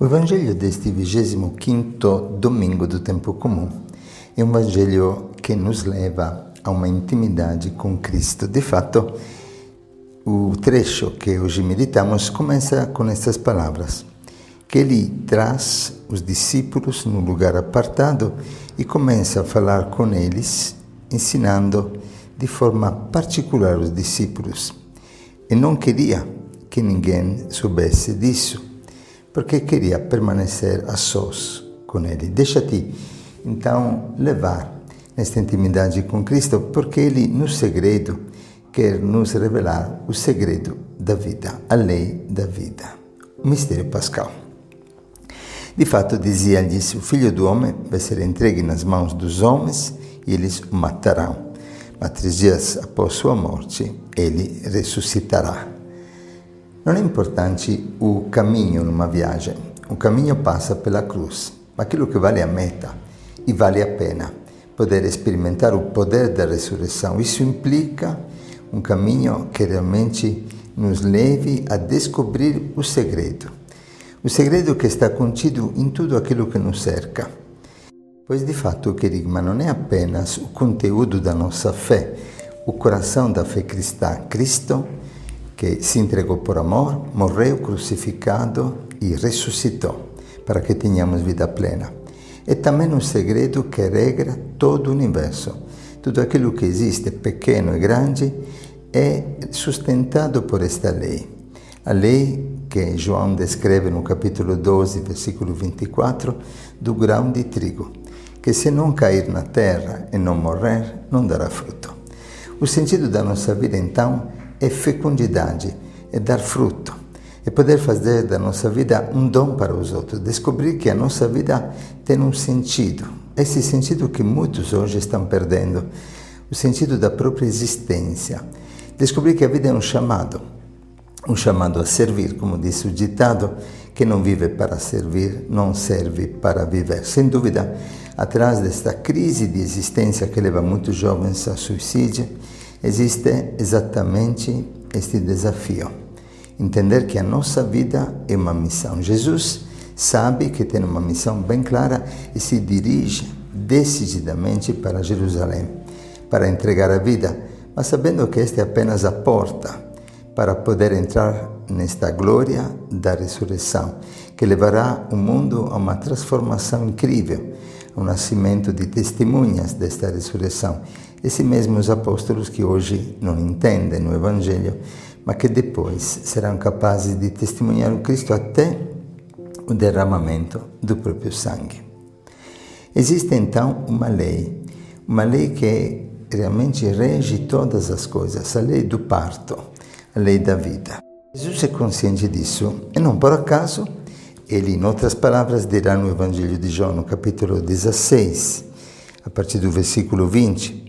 O Evangelho deste 25º domingo do tempo comum é um Evangelho que nos leva a uma intimidade com Cristo. De fato, o trecho que hoje meditamos começa com estas palavras, que ele traz os discípulos num lugar apartado e começa a falar com eles, ensinando de forma particular os discípulos. E não queria que ninguém soubesse disso, porque queria permanecer a sós com ele. Deixa-te, então, levar nesta intimidade com Cristo, porque ele, no segredo, quer nos revelar o segredo da vida, a lei da vida, o mistério pascal. De fato, dizia-lhes, o Filho do Homem vai ser entregue nas mãos dos homens e eles o matarão. Mas 3 dias após sua morte, ele ressuscitará. Non è importante o cammino numa viagem. O cammino passa pela cruz, ma aquilo che vale a meta e vale a pena poder experimentar o poder da ressurreição. Isso implica um cammino que realmente nos leve a descobrir o segredo que está contido in tutto aquilo che nos cerca. Pois de fato o querigma non è apenas o conteúdo da nossa fé, o coração da fé cristã, Cristo, que se entregou por amor, morreu crucificado e ressuscitou, para que tenhamos vida plena. É também um segredo que regra todo o universo. Tudo aquilo que existe, pequeno e grande, é sustentado por esta lei. A lei que João descreve no capítulo 12, versículo 24, do grão de trigo, que se não cair na terra e não morrer, não dará fruto. O sentido da nossa vida, então, é fecundidade, é dar fruto, é poder fazer da nossa vida um dom para os outros, descobrir que a nossa vida tem um sentido, esse sentido que muitos hoje estão perdendo, o sentido da própria existência, descobrir que a vida é um chamado a servir, como disse o ditado, que não vive para servir, não serve para viver. Sem dúvida, atrás desta crise de existência que leva muitos jovens a suicídio, existe exatamente este desafio, entender que a nossa vida é uma missão. Jesus sabe que tem uma missão bem clara e se dirige decididamente para Jerusalém, para entregar a vida, mas sabendo que esta é apenas a porta para poder entrar nesta glória da ressurreição, que levará o mundo a uma transformação incrível, ao nascimento de testemunhas desta ressurreição. Esses mesmos apóstolos que hoje não entendem o Evangelho, mas que depois serão capazes de testemunhar o Cristo até o derramamento do próprio sangue. Existe então uma lei que realmente rege todas as coisas, a lei do parto, a lei da vida. Jesus é consciente disso e não por acaso ele, em outras palavras, dirá no Evangelho de João, no capítulo 16, a partir do versículo 20,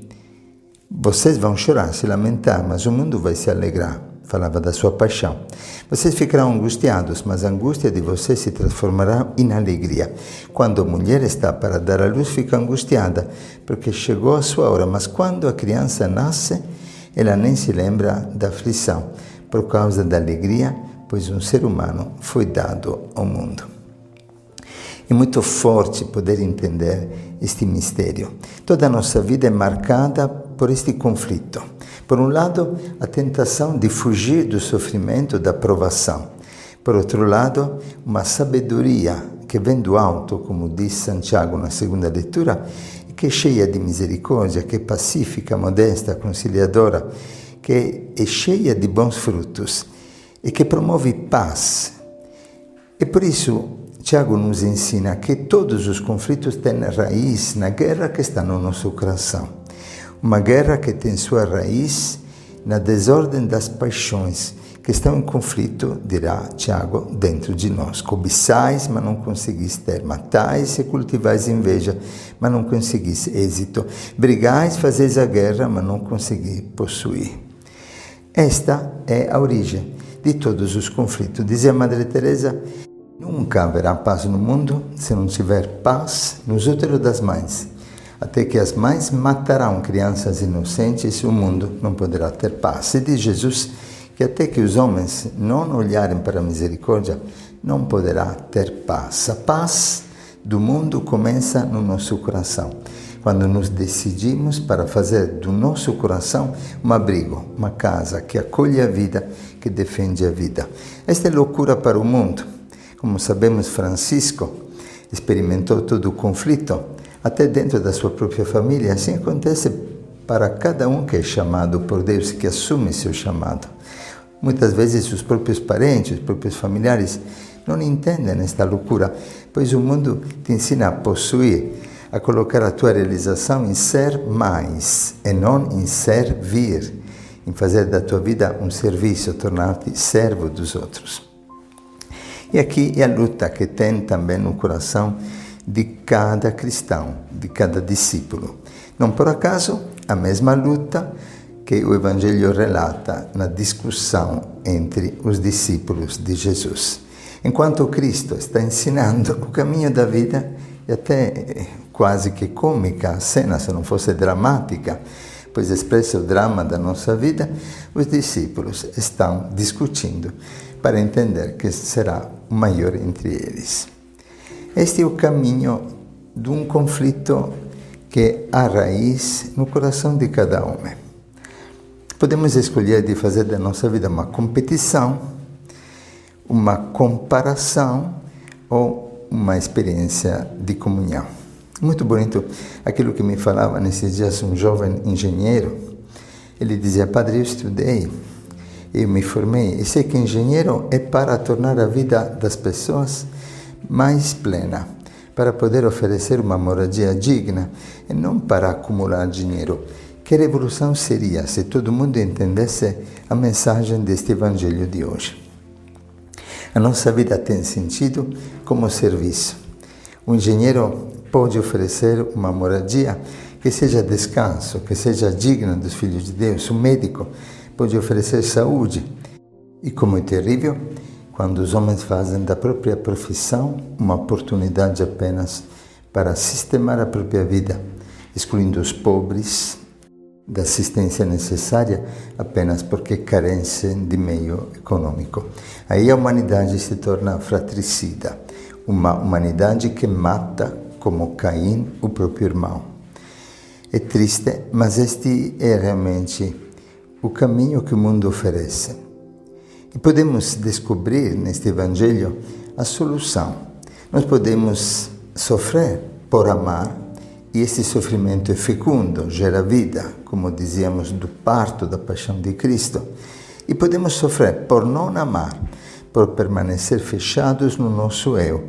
vocês vão chorar, se lamentar, mas o mundo vai se alegrar. Falava da sua paixão. Vocês ficarão angustiados, mas a angústia de vocês se transformará em alegria. Quando a mulher está para dar à luz, fica angustiada, porque chegou a sua hora. Mas quando a criança nasce, ela nem se lembra da aflição, por causa da alegria, pois um ser humano foi dado ao mundo. É muito forte poder entender este mistério. Toda a nossa vida é marcada por este conflito. Por um lado, a tentação de fugir do sofrimento, da provação. Por outro lado, uma sabedoria que vem do alto, como diz Santiago na segunda leitura, que é cheia de misericórdia, que é pacífica, modesta, conciliadora, que é cheia de bons frutos e que promove paz. E por isso, Tiago nos ensina que todos os conflitos têm raiz na guerra que está no nosso coração. Uma guerra que tem sua raiz na desordem das paixões, que estão em conflito, dirá Tiago, dentro de nós. Cobiçais, mas não conseguis ter. Matais e cultivais inveja, mas não conseguis êxito. Brigais, fazeis a guerra, mas não conseguis possuir. Esta é a origem de todos os conflitos. Dizia Madre Teresa, nunca haverá paz no mundo se não tiver paz nos úteros das mães. Até que as mães matarão crianças inocentes, o mundo não poderá ter paz. E diz Jesus que até que os homens não olharem para a misericórdia, não poderá ter paz. A paz do mundo começa no nosso coração, quando nos decidimos para fazer do nosso coração um abrigo, uma casa que acolhe a vida, que defende a vida. Esta é loucura para o mundo. Como sabemos, Francisco experimentou todo o conflito, até dentro da sua própria família. Assim acontece para cada um que é chamado por Deus, que assume seu chamado. Muitas vezes os próprios parentes, os próprios familiares não entendem esta loucura, pois o mundo te ensina a possuir, a colocar a tua realização em ser mais e não em servir, em fazer da tua vida um serviço, tornar-te servo dos outros. E aqui é a luta que tem também no coração de cada cristão, de cada discípulo. Não por acaso, a mesma luta que o Evangelho relata na discussão entre os discípulos de Jesus. Enquanto Cristo está ensinando o caminho da vida, e até quase que cômica a cena, se não fosse dramática, pois expressa o drama da nossa vida, os discípulos estão discutindo para entender que será o maior entre eles. Este é o caminho de um conflito que há raiz no coração de cada homem. Podemos escolher de fazer da nossa vida uma competição, uma comparação ou uma experiência de comunhão. Muito bonito aquilo que me falava nesses dias um jovem engenheiro. Ele dizia: padre, eu estudei, eu me formei e sei que engenheiro é para tornar a vida das pessoas mais plena, para poder oferecer uma moradia digna e não para acumular dinheiro. Que revolução seria se todo mundo entendesse a mensagem deste Evangelho de hoje? A nossa vida tem sentido como serviço. O engenheiro pode oferecer uma moradia que seja descanso, que seja digna dos filhos de Deus. O médico pode oferecer saúde. E como é terrível quando os homens fazem da própria profissão uma oportunidade apenas para sistemar a própria vida, excluindo os pobres da assistência necessária apenas porque carecem de meio econômico. Aí a humanidade se torna fratricida, uma humanidade que mata como Caim, o próprio irmão. É triste, mas este é realmente o caminho que o mundo oferece. E podemos descobrir neste Evangelho a solução. Nós podemos sofrer por amar, e esse sofrimento é fecundo, gera vida, como dizíamos do parto da paixão de Cristo. E podemos sofrer por não amar, por permanecer fechados no nosso eu,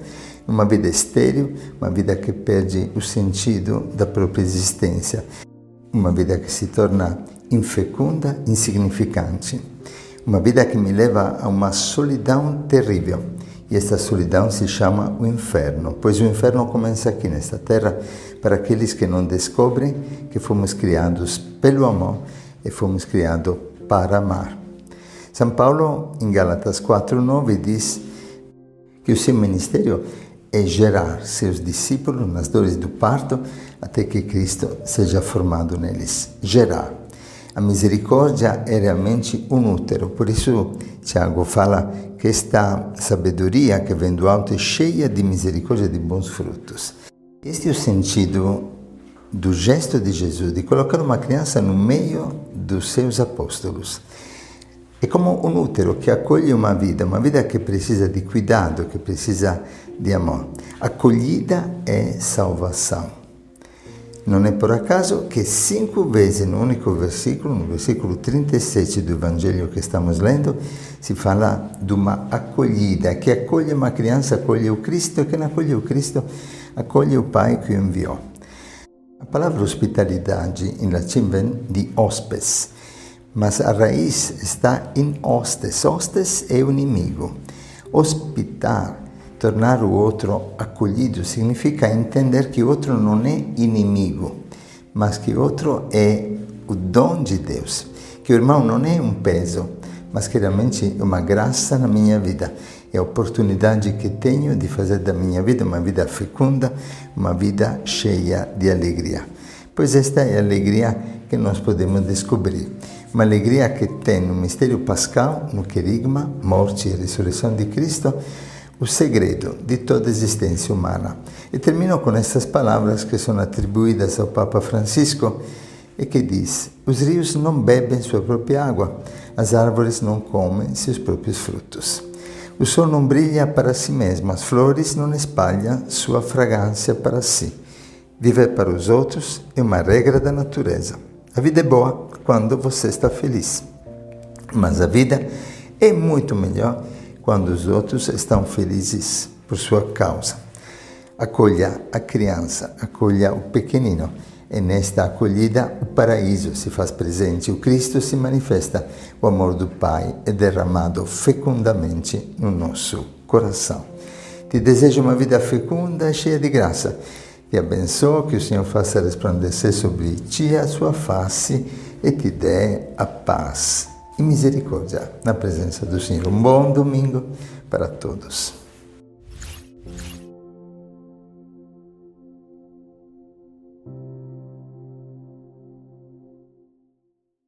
uma vida estéril, uma vida que perde o sentido da própria existência, uma vida que se torna infecunda, insignificante, uma vida que me leva a uma solidão terrível. E esta solidão se chama o inferno, pois o inferno começa aqui nesta terra para aqueles que não descobrem que fomos criados pelo amor e fomos criados para amar. São Paulo, em Gálatas 4:9, diz que o seu ministério é gerar seus discípulos nas dores do parto até que Cristo seja formado neles. Gerar. A misericórdia é realmente um útero, por isso Tiago fala que esta sabedoria que vem do alto é cheia de misericórdia e de bons frutos. Este é o sentido do gesto de Jesus, de colocar uma criança no meio dos seus apóstolos. É como um útero que acolhe uma vida que precisa de cuidado, que precisa de amor. Acolhida é salvação. Não é por acaso que 5 vezes no único versículo, no versículo 37 do Evangelho que estamos lendo, se fala de uma acolhida, que acolhe uma criança, acolhe o Cristo, e quem acolhe o Cristo, acolhe o Pai que o enviou. A palavra hospitalidade em latim vem de hospes, mas a raiz está em hostes. Hostes é o inimigo. Hospitar, tornar o outro acolhido, significa entender que o outro não é inimigo, mas que o outro é o dom de Deus. Que o irmão não é um peso, mas que realmente é uma graça na minha vida. É a oportunidade que tenho de fazer da minha vida uma vida fecunda, uma vida cheia de alegria. Pois esta é a alegria que nós podemos descobrir. Uma alegria que tem no mistério pascal, no querigma, morte e ressurreição de Cristo, o segredo de toda existência humana. E termino com estas palavras que são atribuídas ao Papa Francisco e que diz: os rios não bebem sua própria água, as árvores não comem seus próprios frutos. O sol não brilha para si mesmo, as flores não espalham sua fragrância para si. Viver para os outros é uma regra da natureza. A vida é boa quando você está feliz, mas a vida é muito melhor quando os outros estão felizes por sua causa. Acolha a criança, acolha o pequenino. E nesta acolhida o paraíso se faz presente, o Cristo se manifesta, o amor do Pai é derramado fecundamente no nosso coração. Te desejo uma vida fecunda e cheia de graça. Te abençoo, que o Senhor faça resplandecer sobre ti a sua face e te dê a paz e misericórdia na presença do Senhor. Um bom domingo para todos.